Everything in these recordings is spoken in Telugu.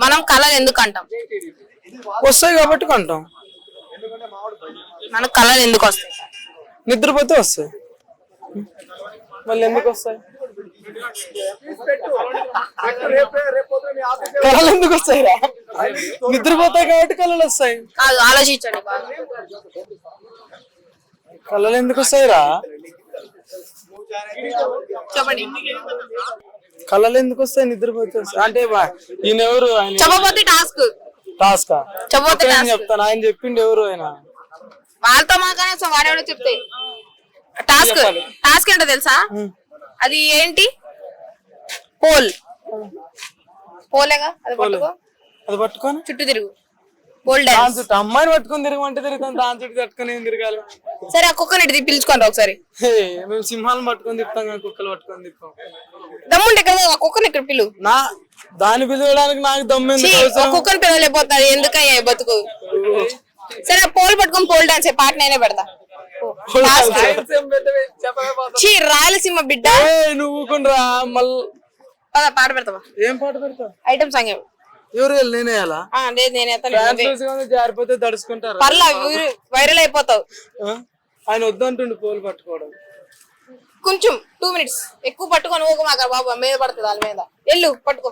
మనం కళలు ఎందుకు అంటాం? వస్తాయి కాబట్టి కొంటాం. మనకు కళలు ఎందుకు వస్తాయి? నిద్రపోతే వస్తాయి. మళ్ళీ ఎందుకు వస్తాయి? కళలు ఎందుకు వస్తాయిరా? నిద్రపోతాయి కాబట్టి కళలు వస్తాయి. కాదు, ఆలోచించండి బాగా. కళలు ఎందుకు వస్తాయిరా? చెప్పండి. కళలు ఎందుకు వస్తాయి? నిద్రపోతే వస్తాయి అంటే ఈయన ఎవరు? చెప్పబోతే టాస్క్ టాస్కా చెప్పబోతే చెప్తాను. ఆయన చెప్పిండు ఎవరు ఆయన? వాళ్ళతో మాట్లాడే వాడేవాడో చెప్తే టాస్క్ టాస్క్ ఏంటో తెలుసా? అది ఏంటి? పోల్. పోలేగా అది పట్టుకో. అది పట్టుకొని చుట్టూ తిరుగు. Pole dance. అమ్మాయిని పట్టుకొని తిరగమంటే తిరుగుతాను. దాని చుట్టూ తట్టుకొని ఏం తిరగాలి? సరే, ఆ కుక్కని ఇటు పిలుచుకోండి ఒకసారి. మేము సింహాలను పట్టుకొని తిప్పుతాం కానీ కుక్కలు పట్టుకొని తిప్పాం. దమ్ముంటే కదా ఆ కుక్కని ఇక్కడ పిలు. దాన్ని పిలవడానికి నాకు దమ్ము. కుక్కని పిలవలేకపోతాది ఎందుకయ్యా బతుకు. సరే, పోల్ పట్టుకొని పోల్ డాన్స్ పాట నేనే పెడతా. రాయలసీమ బిడ్డ నువ్వు ఊకుండ్రా. మళ్ళీ పాట పెడతావా? ఏం పాట పెడతావు? ఐటమ్ సాంగ్ ఎవరు నేనేయాలా? లేదు, నేనే జారిపోతే దడుచుకుంటారు. పర్లా, వైరల్ అయిపోతావు. ఆయన వద్దంటుండు పోలు పట్టుకోవడం. కొంచెం 2 minutes ఎక్కువ పట్టుకొని ఊక మాకు బాబు మీద పడుతుంది వాళ్ళ మీద. ఎల్లు పట్టుకో.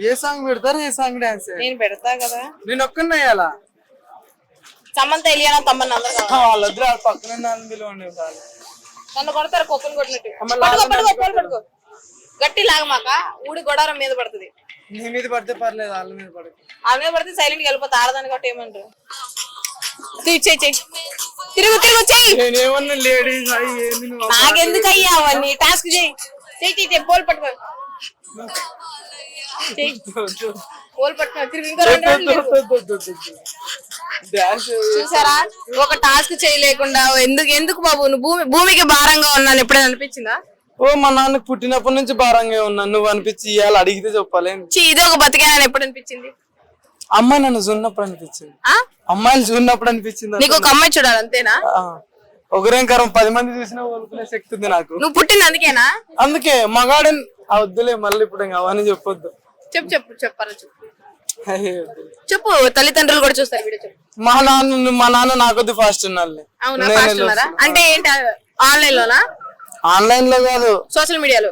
ఏ సాంగ్ పెడతారు? ఏ సాంగ్ డాన్స్? నేను పెడతా కదా. నేను ఒక్కనే వేయాలా? సమంత ఎలియానా తమ్మని అందరూ వాళ్ళొద్దు. పక్కన పిలవండి. నన్ను కొడతారు కుక్కను కొట్టినట్టు. పట్టుకో. గట్టి లాగమాక, ఊడి గొడారం మీద పడుతుంది. నీ మీద పడితే పర్లేదు, వాళ్ళ మీద పడదు. వాళ్ళ మీద పడితే సైలెంట్ గా వెళ్ళిపోతా. ఆడదాన్ని కాబట్టి ఏమంటారు? తిరుగు చెయ్యి. నేనేమన్నా లేడీస్ నాకెందుకు అయ్యా అవన్నీ? టాస్క్ చెయ్యి. పోల్ పట్టుకో. పోల్ పట్టుకో. తిరుగు. ఇంకా 2 rounds. చూసారా, ఒక టాస్క్ చేయలేకుండా ఎందుకు బాబు నువ్వు భూమికి భారంగా ఉన్నాను ఎప్పుడైనా అనిపించిందా? మా నాన్నకు పుట్టినప్పటి నుంచి భారంగా ఉన్నా. నువ్వు అనిపించి ఇవాళ అడిగితే చెప్పాలి. ఇదే ఒక బతికేనని ఎప్పుడు అనిపించింది? అమ్మాయి నన్ను చూన్నప్పుడు అనిపించింది. అమ్మాయిని చూన్నప్పుడు అనిపించింది. నీకు ఒక అమ్మాయి చూడాలి అంతేనా? ఒకరేంకరం 10 మంది చూసినా ఓలుకునే శక్తి ఉంది నాకు. నువ్వు పుట్టింది అందుకేనా? అందుకే మగాడని వద్దులే. మళ్ళీ ఇప్పుడు అవన్నీ చెప్పొద్దు. చెప్పాలి చెప్పు. తల్లిదండ్రులు కూడా చూస్తారు వీడియో. చెప్పు. మా నాన్న నాకొద్దు ఫాస్ట్ ఉన్నాళ్ళే. అవునా? ఫాస్ట్ ఉన్నారా? అంటే ఏంటి? ఆన్లైన్ లోనా? ఆన్లైన్ లో కాదు, సోషల్ మీడియాలో.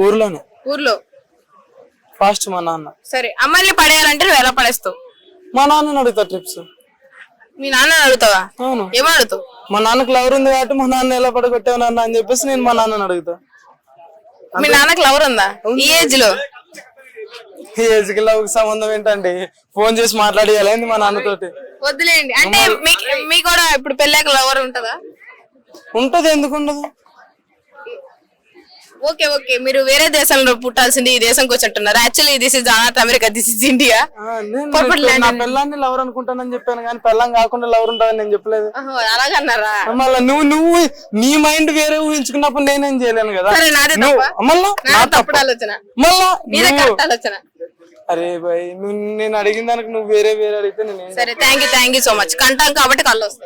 ఊర్లో ఫాస్ట్ మా నాన్న. సరే, అమ్మాయిని పడేయాలంటే నువ్వు ఎలా పడేస్తావు? మా నాన్నని అడుగుతా ట్రిప్స్. మీ నాన్న అడుగుతావా? అవును. ఏమని అడుగుతావు? మా నాన్నకు లవర్ ఉంది కాబట్టి మా నాన్న ఎలా పడగొట్టావు నాన్న అని చెప్పేసి నేను మా నాన్నని అడుగుతా. మీ నాన్నకు లవర్ ఉందా ఈ ఏజ్ లో? ఈ ఏజ్ కి లవ్ కి సంబంధం ఏంటండి? ఫోన్ చేసి మాట్లాడేయాలి మా నాన్నతోటి. వద్దులేండి. అంటే మీ కూడా ఇప్పుడు పెళ్ళాక లవర్ ఉంటదా? ఉంటది, ఎందుకు ఉండదు? ఓకే. మీరు వేరే దేశంలో పుట్టాల్సింది ఈ దేశంకి వచ్చి actually this is not America, this is India. నా పెళ్ళాన్ని లవర్ అనుకుంటానని చెప్పాను కానీ పెళ్ళం కాకుండా లవర్ ఉంటుందని నేను చెప్పలేదు. అలాగన్నారా? మళ్ళీ నువ్వు నీ మైండ్ వేరే ఊహించుకున్నప్పుడు నేనేం చేయలేను కదా. ఆలోచన. అరే భయ్, నేను అడిగిన దానికి నువ్వు వేరే అడిగితే నేను. సరే, థ్యాంక్ యూ సో మచ్. కంటాం కాబట్టి కళ్ళు వస్తాయి.